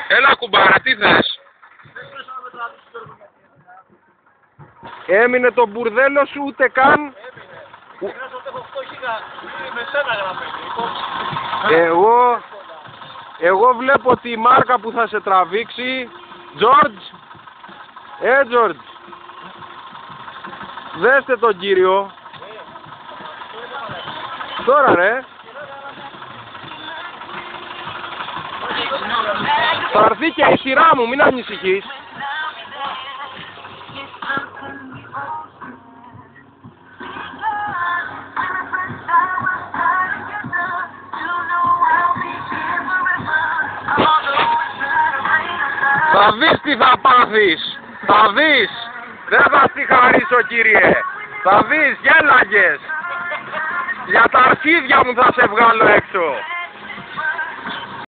Έλα κουμπάρα, τι θες? Έμεινε το μπουρδέλο σου ούτε καν. Εγώ βλέπω τη μάρκα που θα σε τραβήξει. George. George. Δέστε τον κύριο. Τώρα ρε. Θα έρθει και η σειρά μου, μην ανησυχείς. Θα δεις τι θα πάθεις. Θα δεις. Δεν θα στη χαρίσω κύριε. Θα δεις, γέλαγες. Για τα αρχίδια μου θα σε βγάλω έξω.